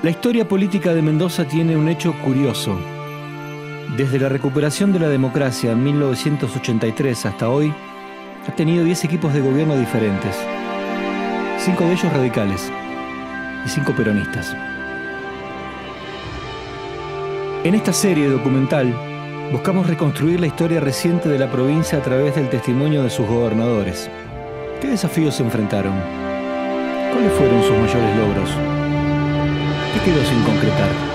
La historia política de Mendoza tiene un hecho curioso. Desde la recuperación de la democracia en 1983 hasta hoy, ha tenido 10 equipos de gobierno diferentes. 5 de ellos radicales y 5 peronistas. En esta serie documental, buscamos reconstruir la historia reciente de la provincia a través del testimonio de sus gobernadores. ¿Qué desafíos se enfrentaron? ¿Cuáles fueron sus mayores logros? ¿Qué quedó sin concretar?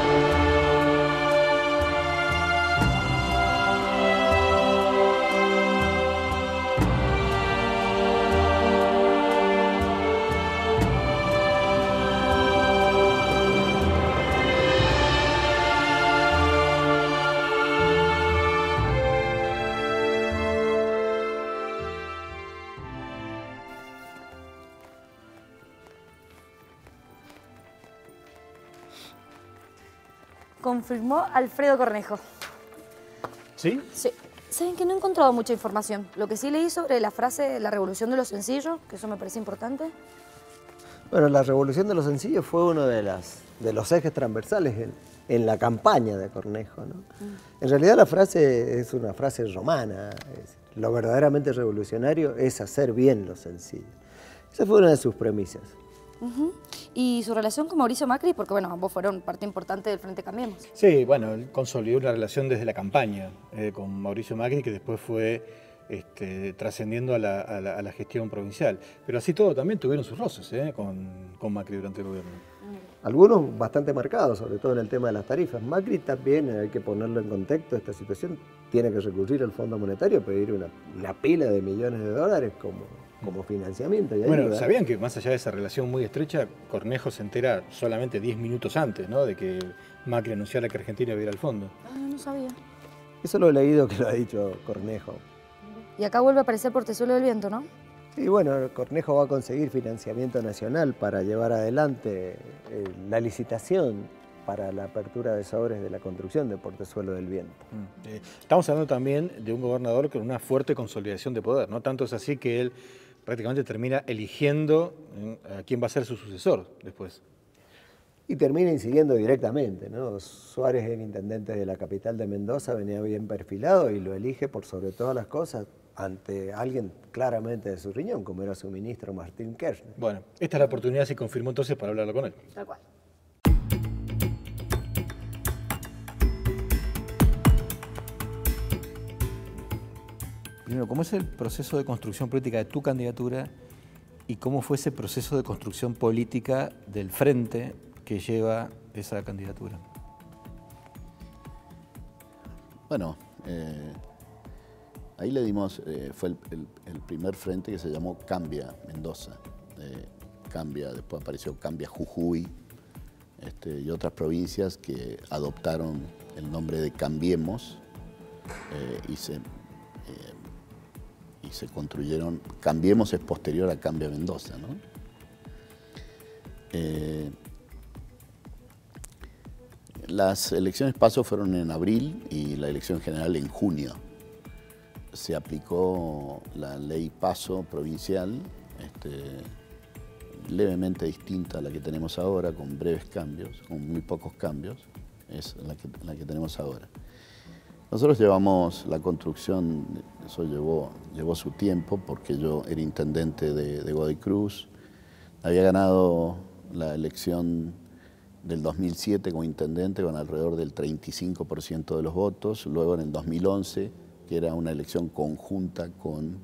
Confirmó Alfredo Cornejo. ¿Sí? Sí. Saben que no he encontrado mucha información. Lo que sí leí sobre la frase la revolución de los sencillos, que eso me parece importante. Bueno, la revolución de los sencillos fue uno de los ejes transversales en la campaña de Cornejo, ¿no? En realidad la frase es una frase romana. Lo verdaderamente revolucionario es hacer bien lo sencillo. Esa fue una de sus premisas. ¿Y su relación con Mauricio Macri? Porque, bueno, ambos fueron parte importante del Frente Cambiemos. Sí, bueno, él consolidó una relación desde la campaña con Mauricio Macri, que después fue trascendiendo a la gestión provincial. Pero así todo también tuvieron sus roces con Macri durante el gobierno. Algunos bastante marcados, sobre todo en el tema de las tarifas. Macri también, hay que ponerlo en contexto, esta situación tiene que recurrir al Fondo Monetario, pedir una pila de millones de dólares como financiamiento. Y bueno, ¿sabían que más allá de esa relación muy estrecha, Cornejo se entera solamente 10 minutos antes, ¿no?, de que Macri anunciara que Argentina iba a ir al fondo? Ah, no sabía. Eso lo he leído que lo ha dicho Cornejo. Y acá vuelve a aparecer Portezuelo del Viento, ¿no? Y bueno, Cornejo va a conseguir financiamiento nacional para llevar adelante la licitación para la apertura de sobres de la construcción de Portezuelo del Viento. Estamos hablando también de un gobernador con una fuerte consolidación de poder, ¿no? Tanto es así que él prácticamente termina eligiendo a quién va a ser su sucesor después. Y termina incidiendo directamente, ¿no? Suárez, el intendente de la capital de Mendoza, venía bien perfilado y lo elige por sobre todas las cosas ante alguien claramente de su riñón, como era su ministro Martín Kirchner. Bueno, esta es la oportunidad, se confirmó entonces, para hablarlo con él. Tal cual. Primero, ¿cómo es el proceso de construcción política de tu candidatura y cómo fue ese proceso de construcción política del frente que lleva esa candidatura? Bueno, ahí le dimos, fue el primer frente que se llamó Cambia Mendoza. Cambia, después apareció Cambia Jujuy y otras provincias que adoptaron el nombre de Cambiemos y se construyeron. Cambiemos es posterior a Cambia Mendoza, ¿no? Las elecciones PASO fueron en abril y la elección general en junio. Se aplicó la ley PASO provincial, levemente distinta a la que tenemos ahora, con breves cambios, con muy pocos cambios, es la que tenemos ahora. Nosotros llevamos la construcción, eso llevó su tiempo, porque yo era intendente de Godoy Cruz, había ganado la elección del 2007 como intendente con alrededor del 35% de los votos, luego en el 2011, que era una elección conjunta con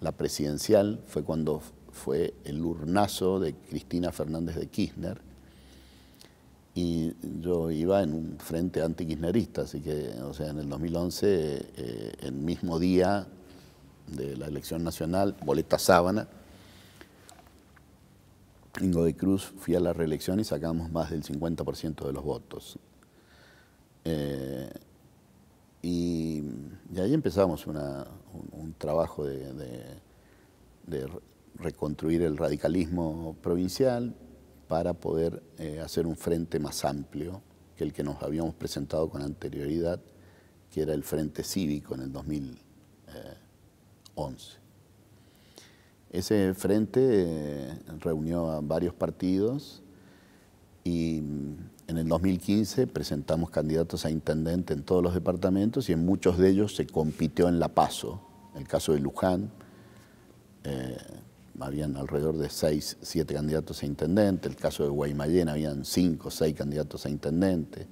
la presidencial, fue cuando fue el urnazo de Cristina Fernández de Kirchner, y yo iba en un frente anti-kirchnerista, así que, o sea, en el 2011, el mismo día de la elección nacional, boleta sábana, en Godoy Cruz fui a la reelección y sacamos más del 50% de los votos. Y ahí empezamos un trabajo de reconstruir el radicalismo provincial para poder hacer un frente más amplio que el que nos habíamos presentado con anterioridad, que era el Frente Cívico en el 2011. Ese frente reunió a varios partidos Y en el 2015 presentamos candidatos a intendente en todos los departamentos y en muchos de ellos se compitió en la PASO. En el caso de Luján, habían alrededor de 6, 7 candidatos a intendente. En el caso de Guaymallén habían 5, 6 candidatos a intendente.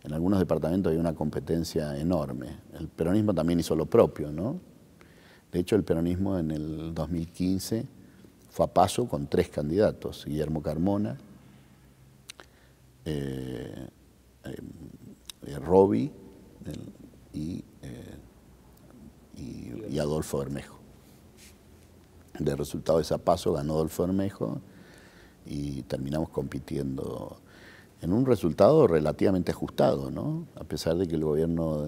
En algunos departamentos había una competencia enorme. El peronismo también hizo lo propio, ¿no? De hecho, el peronismo en el 2015 fue a PASO con 3 candidatos: Guillermo Carmona, Robi y Adolfo Bermejo. De resultado de esa PASO ganó Adolfo Bermejo y terminamos compitiendo en un resultado relativamente ajustado, ¿no? A pesar de que el gobierno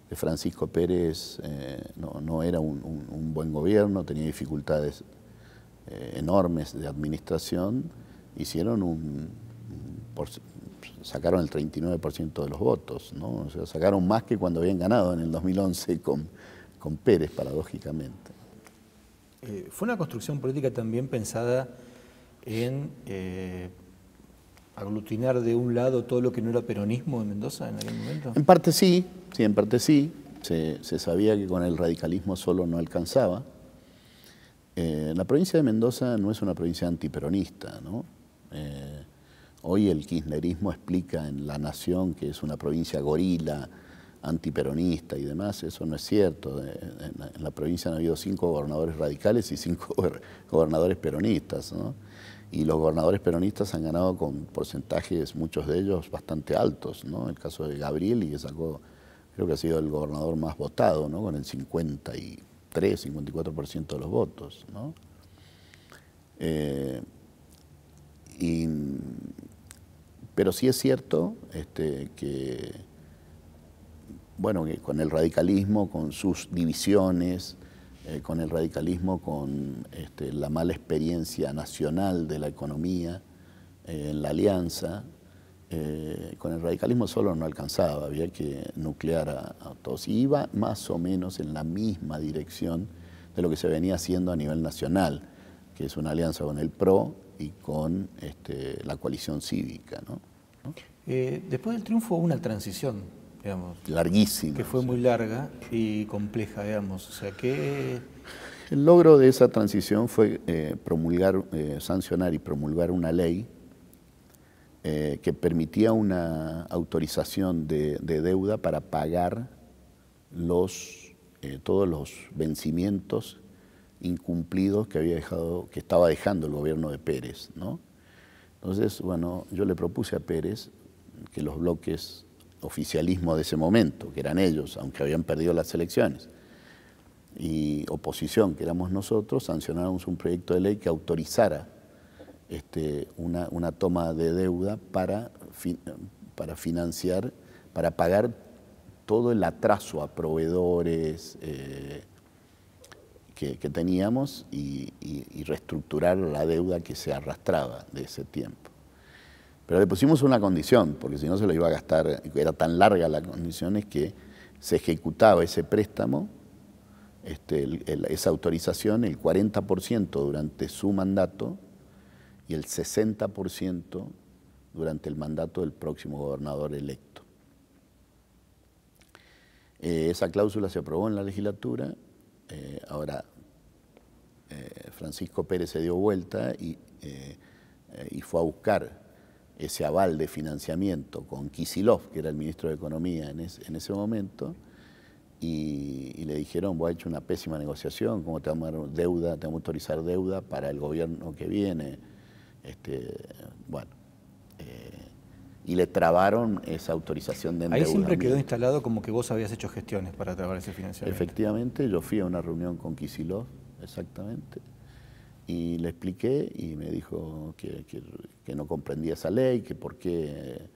de Francisco Pérez no era un buen gobierno, tenía dificultades enormes de administración, sacaron el 39% de los votos, ¿no? O sea, sacaron más que cuando habían ganado en el 2011 con Pérez, paradójicamente. ¿Fue una construcción política también pensada en aglutinar de un lado todo lo que no era peronismo en Mendoza en aquel momento? En parte sí, en parte sí. Se sabía que con el radicalismo solo no alcanzaba. La provincia de Mendoza no es una provincia antiperonista, ¿no? Hoy el kirchnerismo explica en La Nación que es una provincia gorila, antiperonista y demás. Eso no es cierto. En la provincia han habido 5 gobernadores radicales y 5 gobernadores peronistas, ¿no? Y los gobernadores peronistas han ganado con porcentajes, muchos de ellos bastante altos, ¿no? El caso de Gabrieli, que sacó, creo que ha sido el gobernador más votado, ¿no? Con el 53, 54% de los votos, ¿no? Pero sí es cierto que con el radicalismo, con sus divisiones, con el radicalismo, con la mala experiencia nacional de la economía, en la alianza, con el radicalismo solo no alcanzaba, había que nuclear a todos. Y iba más o menos en la misma dirección de lo que se venía haciendo a nivel nacional, que es una alianza con el PRO y con la coalición cívica, ¿no? Después del triunfo hubo una transición, digamos. Larguísima. Que fue muy larga y compleja, digamos. O sea, que... El logro de esa transición fue sancionar y promulgar una ley que permitía una autorización de deuda para pagar todos los vencimientos incumplidos que estaba dejando el gobierno de Pérez, ¿no? Entonces, yo le propuse a Pérez que los bloques oficialismo de ese momento, que eran ellos, aunque habían perdido las elecciones, y oposición, que éramos nosotros, sancionáramos un proyecto de ley que autorizara una toma de deuda para financiar, para pagar todo el atraso a proveedores que teníamos y reestructurar la deuda que se arrastraba de ese tiempo. Pero le pusimos una condición, porque si no se lo iba a gastar, era tan larga la condición, es que se ejecutaba ese préstamo, esa autorización, el 40% durante su mandato y el 60% durante el mandato del próximo gobernador electo. Esa cláusula se aprobó en la legislatura. Ahora Francisco Pérez se dio vuelta y fue a buscar ese aval de financiamiento con Kicillof, que era el ministro de Economía en ese momento, y le dijeron: vos has hecho una pésima negociación, ¿cómo te vamos a dar deuda, te vamos a autorizar deuda para el gobierno que viene? Y le trabaron esa autorización de endeudamiento. Ahí siempre quedó instalado como que vos habías hecho gestiones para trabar ese financiamiento. Efectivamente, yo fui a una reunión con Kicillof, exactamente, y le expliqué y me dijo que no comprendía esa ley, que por qué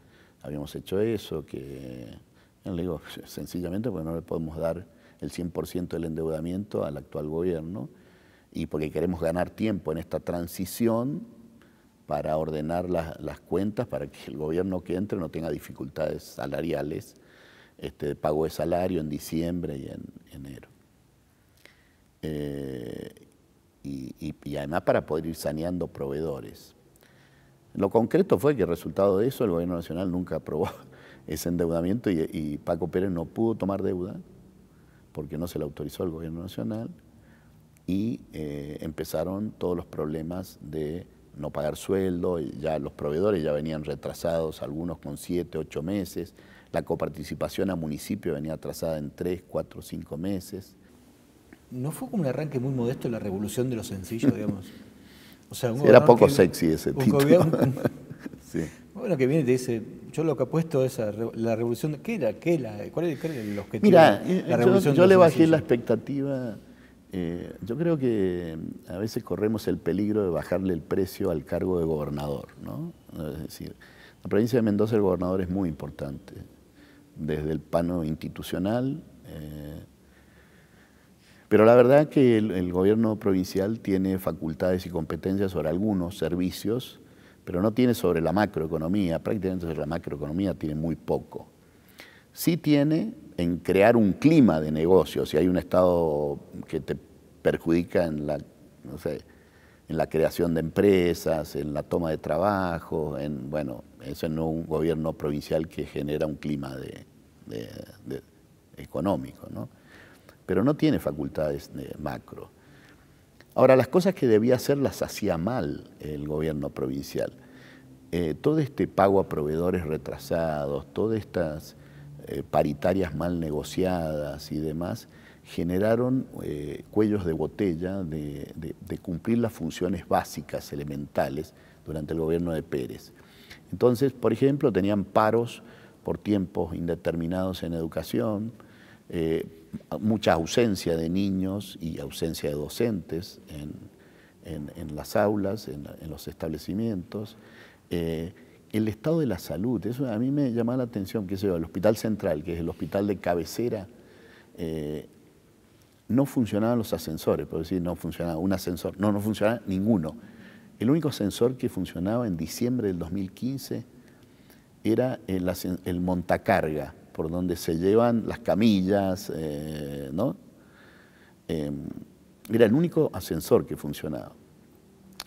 habíamos hecho eso, que... Yo le digo, sencillamente porque no le podemos dar el 100% del endeudamiento al actual gobierno y porque queremos ganar tiempo en esta transición para ordenar las cuentas, para que el gobierno que entre no tenga dificultades salariales, de pago de salario en diciembre y en enero. Y además para poder ir saneando proveedores. Lo concreto fue que el resultado de eso, el gobierno nacional nunca aprobó ese endeudamiento y Paco Pérez no pudo tomar deuda porque no se le autorizó al gobierno nacional y empezaron todos los problemas de no pagar sueldo, y ya los proveedores ya venían retrasados, algunos con 7, 8 meses, la coparticipación a municipio venía atrasada en 3, 4, 5 meses. ¿No fue como un arranque muy modesto la revolución de los sencillos, digamos? O sea, Era poco sexy ese título. Sí. Bueno, que viene y te dice, yo lo que apuesto es a la revolución. ¿Qué era? ¿Cuál era el objetivo? Mira, de la revolución yo de le los bajé sencillos? la expectativa. Yo creo que a veces corremos el peligro de bajarle el precio al cargo de gobernador, ¿no? Es decir, la provincia de Mendoza el gobernador es muy importante, desde el plano institucional, pero la verdad que el gobierno provincial tiene facultades y competencias sobre algunos servicios, pero no tiene sobre la macroeconomía, prácticamente sobre la macroeconomía tiene muy poco. Sí tiene en crear un clima de negocios, si hay un Estado que te perjudica en la, no sé, en la creación de empresas, en la toma de trabajo, bueno, eso no es un gobierno provincial que genera un clima económico, ¿no? Pero no tiene facultades de macro. Ahora, las cosas que debía hacer las hacía mal el gobierno provincial. Todo este pago a proveedores retrasados, todas estas paritarias mal negociadas y demás, generaron cuellos de botella de cumplir las funciones básicas, elementales, durante el gobierno de Pérez. Entonces, por ejemplo, tenían paros por tiempos indeterminados en educación, mucha ausencia de niños y ausencia de docentes en las aulas, en los establecimientos. El estado de la salud, eso a mí me llama la atención, que el Hospital Central, que es el hospital de cabecera, no funcionaban los ascensores, por decir, no funcionaba un ascensor, no funcionaba ninguno. El único ascensor que funcionaba en diciembre del 2015 era el montacarga, por donde se llevan las camillas, ¿no? Era el único ascensor que funcionaba.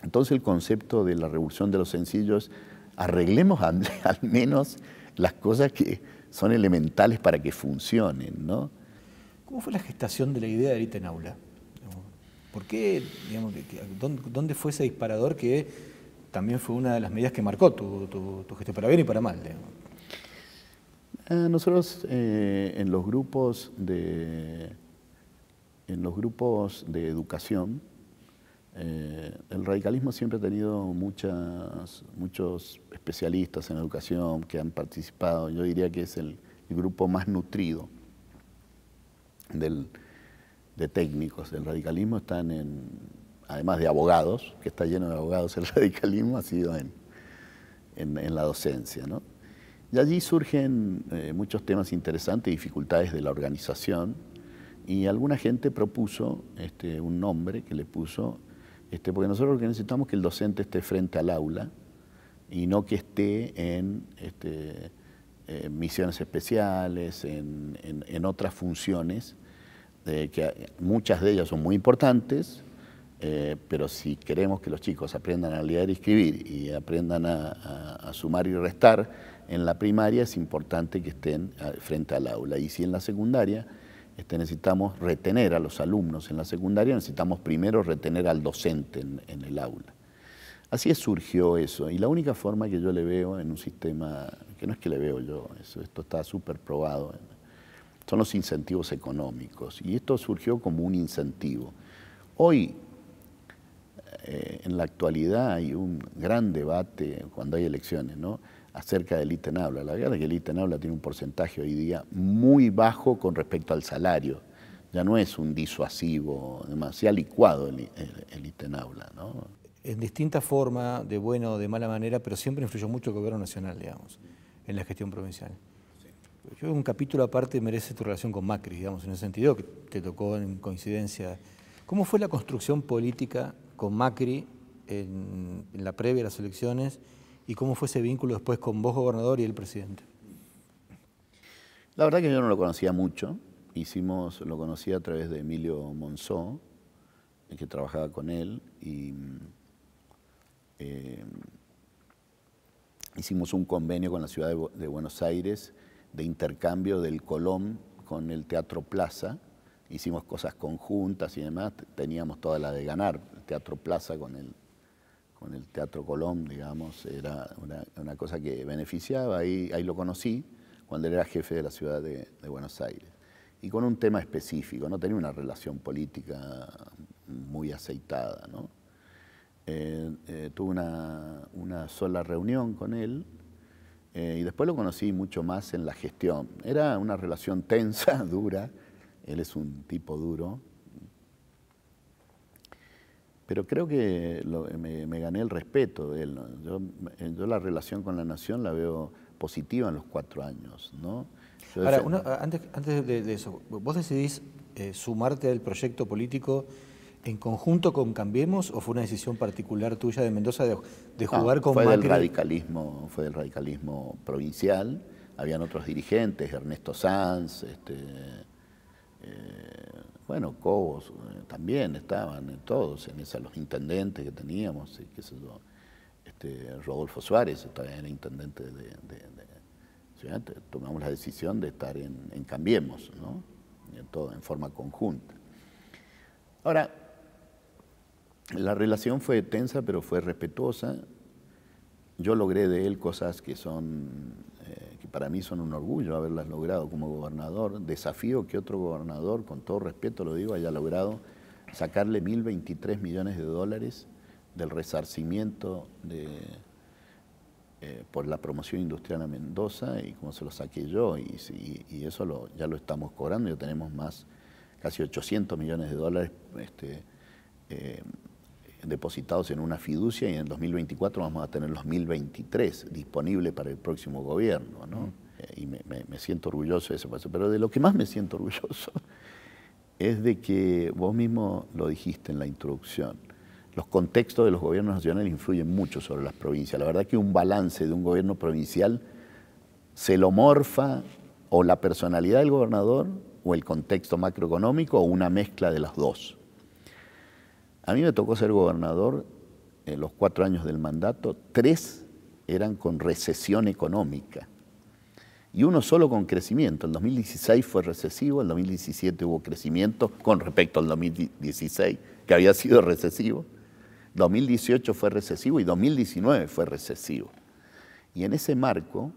Entonces el concepto de la revolución de los sencillos, arreglemos al menos las cosas que son elementales para que funcionen, ¿no? ¿Cómo fue la gestación de la idea de Élite en Aula? ¿Por qué, digamos, dónde fue ese disparador que también fue una de las medidas que marcó tu gestión, para bien y para mal, digamos? Nosotros en los grupos de educación, el radicalismo siempre ha tenido muchos especialistas en educación que han participado. Yo diría que es el grupo más nutrido de técnicos del radicalismo. Están además de abogados, que está lleno de abogados el radicalismo, ha sido en la docencia, ¿no? Y allí surgen muchos temas interesantes, dificultades de la organización, y alguna gente propuso un nombre que le puso, porque nosotros lo que necesitamos es que el docente esté frente al aula y no que esté en misiones especiales, en otras funciones, que muchas de ellas son muy importantes, pero si queremos que los chicos aprendan a leer y escribir y aprendan a sumar y restar en la primaria, es importante que estén frente al aula. Y si en la secundaria necesitamos retener a los alumnos en la secundaria, necesitamos primero retener al docente en el aula. Así surgió eso, y la única forma que yo le veo en un sistema, que no es que le veo yo, esto está súper probado, son los incentivos económicos, y esto surgió como un incentivo. Hoy, en la actualidad, hay un gran debate cuando hay elecciones, ¿no?, acerca del Élite en Aula. La verdad es que el Élite en Aula tiene un porcentaje hoy día muy bajo con respecto al salario. Ya no es un disuasivo, además, se ha licuado el Élite en Aula, ¿no? En distinta forma, de buena o de mala manera, pero siempre influyó mucho el gobierno nacional, digamos, en la gestión provincial. Sí. Yo creo que un capítulo aparte merece tu relación con Macri, digamos, en ese sentido, que te tocó en coincidencia. ¿Cómo fue la construcción política con Macri en la previa a las elecciones? ¿Y cómo fue ese vínculo después con vos, gobernador, y el presidente? La verdad que yo no lo conocía mucho. Lo conocí a través de Emilio Monzó, que trabajaba con él. Y hicimos un convenio con la ciudad de Buenos Aires de intercambio del Colón con el Teatro Plaza. Hicimos cosas conjuntas y demás, teníamos toda la de ganar. El Teatro Plaza con el Teatro Colón, digamos, era una cosa que beneficiaba. Ahí lo conocí cuando él era jefe de la ciudad de Buenos Aires. Y con un tema específico, no tenía una relación política muy aceitada, ¿no? Tuve una sola reunión con él y después lo conocí mucho más en la gestión. Era una relación tensa, dura. Él es un tipo duro. Pero creo que me gané el respeto de él, ¿no? Yo la relación con la Nación la veo positiva en los 4 años, ¿no? Ahora, antes de eso, ¿vos decidís sumarte al proyecto político en conjunto con Cambiemos o fue una decisión particular tuya de Mendoza de jugar con Macri? Fue del radicalismo provincial, habían otros dirigentes, Ernesto Sanz, bueno, Cobos también estaban todos en esa, los intendentes que teníamos, qué sé yo, Rodolfo Suárez todavía era intendente tomamos la decisión de estar en Cambiemos, ¿no? En forma conjunta. Ahora, la relación fue tensa, pero fue respetuosa. Yo logré de él cosas que para mí son un orgullo haberlas logrado como gobernador. Desafío que otro gobernador, con todo respeto lo digo, haya logrado sacarle 1.023 millones de dólares del resarcimiento por la promoción industrial a Mendoza, y como se lo saqué yo, y eso ya lo estamos cobrando. Ya tenemos casi 800 millones de dólares depositados en una fiducia, y en el 2024 vamos a tener los 1.023 disponibles para el próximo gobierno, ¿no? Y me siento orgulloso de ese paso. Pero de lo que más me siento orgulloso es de que vos mismo lo dijiste en la introducción. Los contextos de los gobiernos nacionales influyen mucho sobre las provincias. La verdad que un balance de un gobierno provincial se lo morfa o la personalidad del gobernador o el contexto macroeconómico o una mezcla de las dos. A mí me tocó ser gobernador en los 4 años del mandato, 3 eran con recesión económica y uno solo con crecimiento. El 2016 fue recesivo, el 2017 hubo crecimiento con respecto al 2016, que había sido recesivo. 2018 fue recesivo y 2019 fue recesivo. Y en ese marco,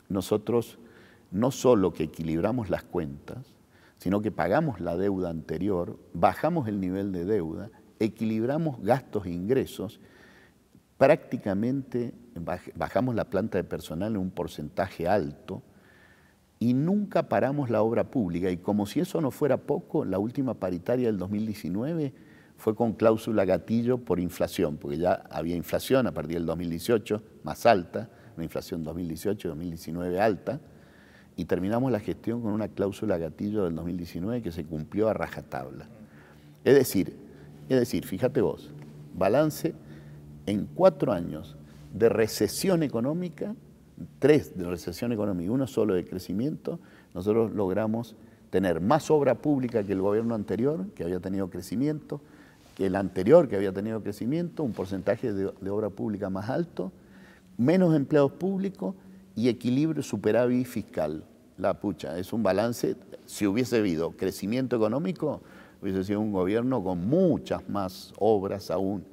nosotros no solo que equilibramos las cuentas, sino que pagamos la deuda anterior, bajamos el nivel de deuda, equilibramos gastos e ingresos, prácticamente bajamos la planta de personal en un porcentaje alto y nunca paramos la obra pública. Y como si eso no fuera poco, la última paritaria del 2019 fue con cláusula gatillo por inflación, porque ya había inflación a partir del 2018, más alta, una inflación 2018 y 2019 alta, y terminamos la gestión con una cláusula gatillo del 2019 que se cumplió a rajatabla. Es decir, fíjate vos, balance en 4 años de recesión económica, 3 de recesión económica y 1 solo de crecimiento, nosotros logramos tener más obra pública que el gobierno anterior, que había tenido crecimiento, que el anterior, que había tenido crecimiento, un porcentaje de obra pública más alto, menos empleados públicos y equilibrio, superávit fiscal. La pucha, es un balance. Si hubiese habido crecimiento económico, hubiese sido un gobierno con muchas más obras aún.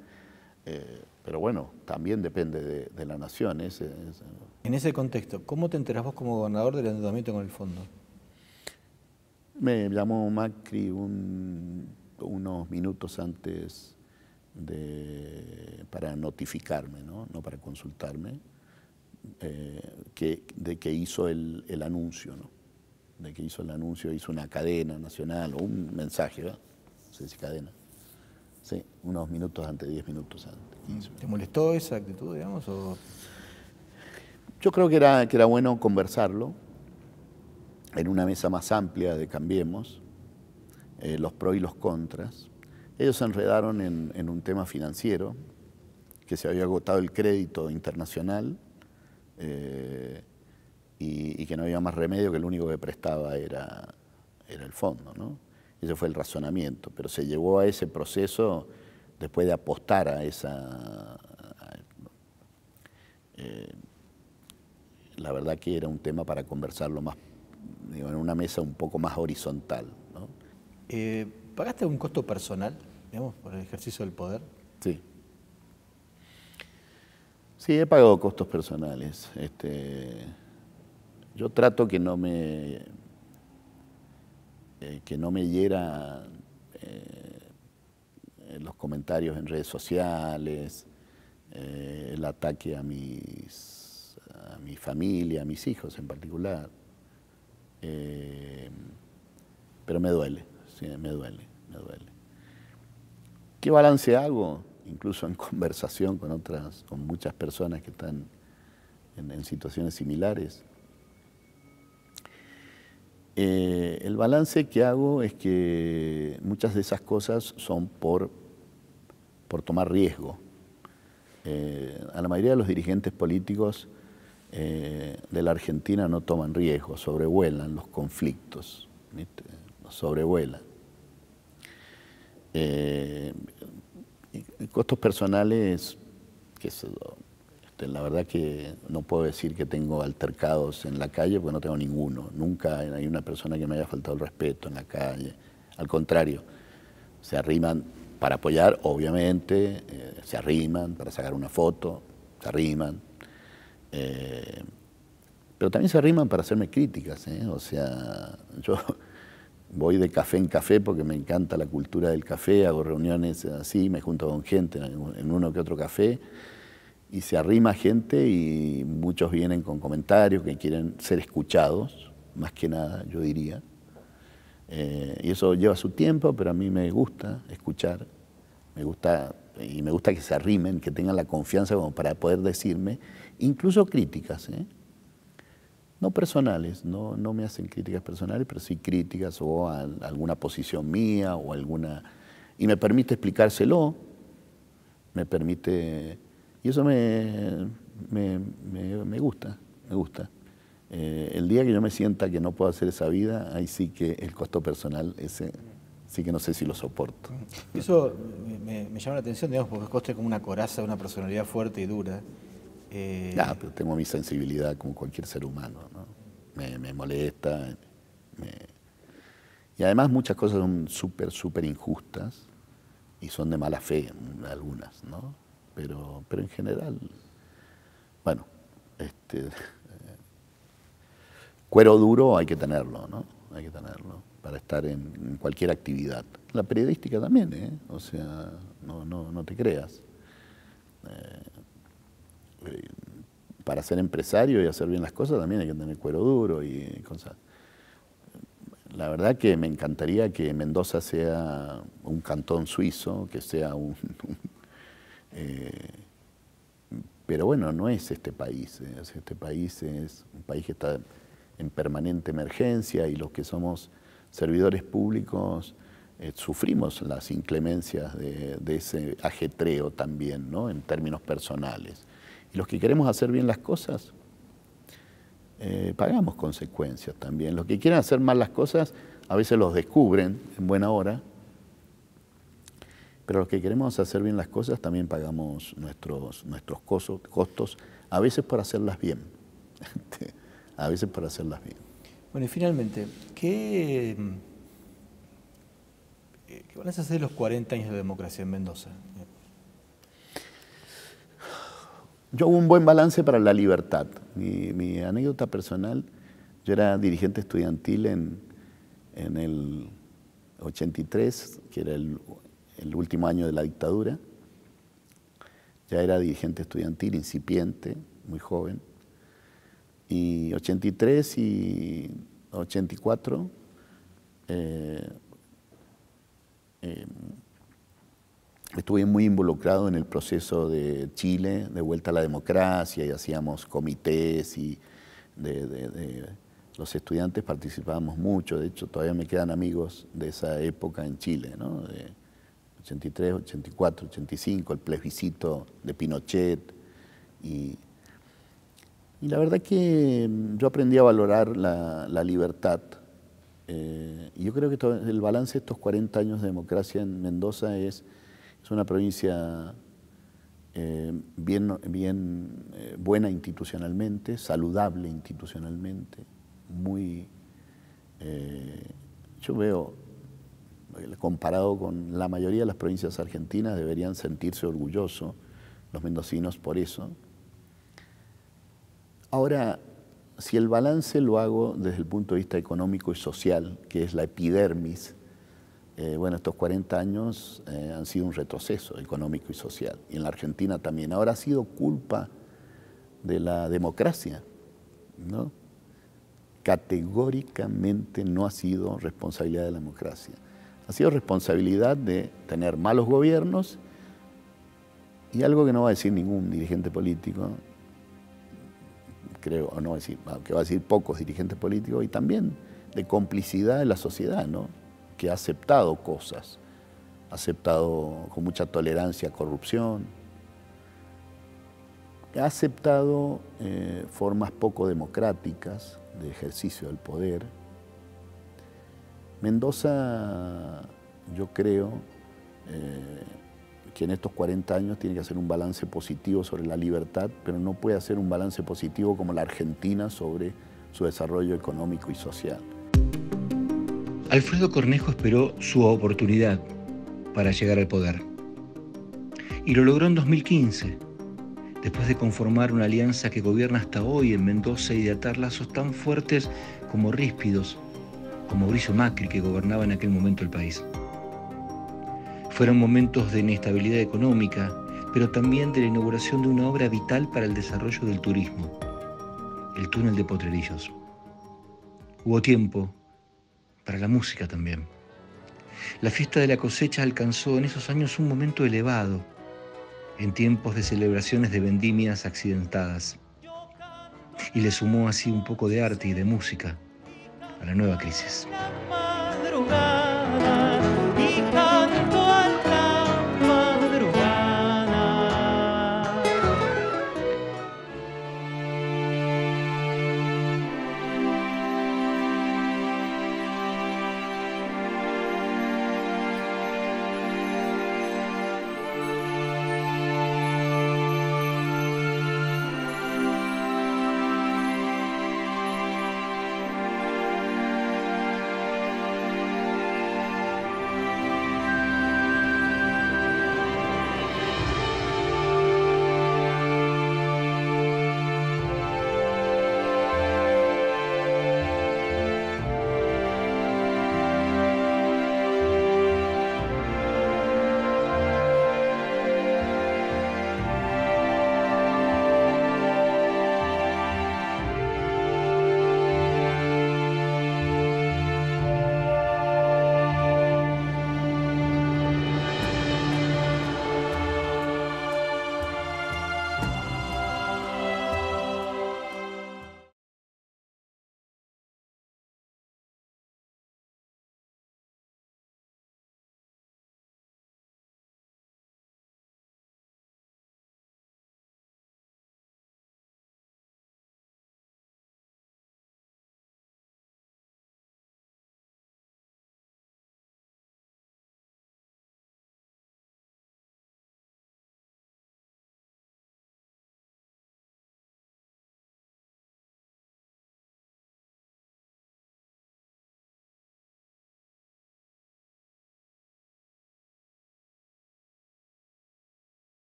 Pero bueno, también depende de la nación. En ese contexto, ¿cómo te enterás vos como gobernador del endeudamiento con el fondo? Me llamó Macri unos minutos antes para notificarme, no para consultarme, de que hizo el anuncio, ¿no? De que hizo el anuncio, hizo una cadena nacional, o un mensaje, ¿verdad? No sé si cadena. Sí, unos minutos antes, 10 minutos antes. 15 minutos. ¿Te molestó esa actitud, digamos? O... Yo creo que era bueno conversarlo en una mesa más amplia de Cambiemos, los pros y los contras. Ellos se enredaron en un tema financiero, que se había agotado el crédito internacional y que no había más remedio, que lo único que prestaba era el fondo, ¿no? Ese fue el razonamiento, pero se llevó a ese proceso después de apostar a esa... la verdad que era un tema para conversarlo más, digo, en una mesa un poco más horizontal, ¿no? ¿Pagaste un costo personal, digamos, por el ejercicio del poder? Sí. Sí, he pagado costos personales. Yo trato que no me hiera los comentarios en redes sociales, el ataque a mi familia, a mis hijos en particular. Pero me duele, sí, me duele. ¿Qué balance hago? Incluso en conversación con muchas personas que están en situaciones similares. El balance que hago es que muchas de esas cosas son por tomar riesgo. A la mayoría de los dirigentes políticos de la Argentina no toman riesgo, sobrevuelan los conflictos, ¿viste? Los sobrevuelan. Y costos personales, la verdad que no puedo decir que tengo altercados en la calle porque no tengo ninguno. Nunca hay una persona que me haya faltado el respeto en la calle. Al contrario, se arriman para apoyar, obviamente, se arriman para sacar una foto, se arriman. Pero también se arriman para hacerme críticas, ¿eh? O sea, yo voy de café en café porque me encanta la cultura del café, hago reuniones así, me junto con gente en uno que otro café y se arrima gente y muchos vienen con comentarios que quieren ser escuchados, más que nada, yo diría. Y eso lleva su tiempo, pero a mí me gusta escuchar, me gusta que se arrimen, que tengan la confianza como para poder decirme, incluso críticas, ¿eh? No personales, no me hacen críticas personales, pero sí críticas o a alguna posición mía o alguna... Y me permite explicárselo, me permite... Y eso me gusta, me gusta. El día que yo me sienta que no puedo hacer esa vida, ahí sí que el costo personal, ese sí que no sé si lo soporto. Eso me llama la atención, digamos, porque Costa como una coraza, una personalidad fuerte y dura. Pero tengo mi sensibilidad como cualquier ser humano, ¿no? Me molesta. Y además muchas cosas son súper injustas y son de mala fe, algunas, ¿no? Pero en general, bueno, cuero duro hay que tenerlo, ¿no? Hay que tenerlo para estar en cualquier actividad. La periodística también, ¿eh? O sea, no te creas. Para ser empresario y hacer bien las cosas también hay que tener cuero duro y cosas. La verdad que me encantaría que Mendoza sea un cantón suizo, que sea pero bueno, no es este país. Este país es un país que está en permanente emergencia y los que somos servidores públicos sufrimos las inclemencias de ese ajetreo también, ¿no? En términos personales. Y los que queremos hacer bien las cosas, pagamos consecuencias también. Los que quieren hacer mal las cosas, a veces los descubren en buena hora, pero los que queremos hacer bien las cosas también pagamos nuestros costos, a veces por hacerlas bien. A veces por hacerlas bien. Bueno, y finalmente, ¿qué balance hacer de los 40 años de democracia en Mendoza? Yo hago un buen balance para la libertad. Mi anécdota personal, yo era dirigente estudiantil en el 83, que era el último año de la dictadura. Ya era dirigente estudiantil, incipiente, muy joven. Y 83 y 84 estuve muy involucrado en el proceso de Chile, de vuelta a la democracia, y hacíamos comités y los estudiantes participábamos mucho. De hecho, todavía me quedan amigos de esa época en Chile, ¿no? De 83, 84, 85, el plebiscito de Pinochet. Y la verdad que yo aprendí a valorar la libertad. Y yo creo que el balance de estos 40 años de democracia en Mendoza es una provincia buena institucionalmente, saludable institucionalmente, muy... yo veo, comparado con la mayoría de las provincias argentinas, deberían sentirse orgullosos los mendocinos por eso. Ahora, si el balance lo hago desde el punto de vista económico y social, que es la epidermis, bueno, estos 40 años han sido un retroceso económico y social, y en la Argentina también. Ahora ha sido culpa de la democracia, ¿no? Categóricamente no ha sido responsabilidad de la democracia. Ha sido responsabilidad de tener malos gobiernos y algo que no va a decir ningún dirigente político, creo, o no va a decir, que va a decir pocos dirigentes políticos, y también de complicidad de la sociedad, ¿no? Que ha aceptado cosas, ha aceptado con mucha tolerancia corrupción, ha aceptado formas poco democráticas de ejercicio del poder. Mendoza, yo creo que en estos 40 años tiene que hacer un balance positivo sobre la libertad, pero no puede hacer un balance positivo como la Argentina sobre su desarrollo económico y social. Alfredo Cornejo esperó su oportunidad para llegar al poder. Y lo logró en 2015, después de conformar una alianza que gobierna hasta hoy en Mendoza y de atar lazos tan fuertes como ríspidos con Mauricio Macri, que gobernaba en aquel momento el país. Fueron momentos de inestabilidad económica, pero también de la inauguración de una obra vital para el desarrollo del turismo, el túnel de Potrerillos. Hubo tiempo para la música también. La fiesta de la cosecha alcanzó en esos años un momento elevado, en tiempos de celebraciones de vendimias accidentadas, y le sumó así un poco de arte y de música a la nueva crisis.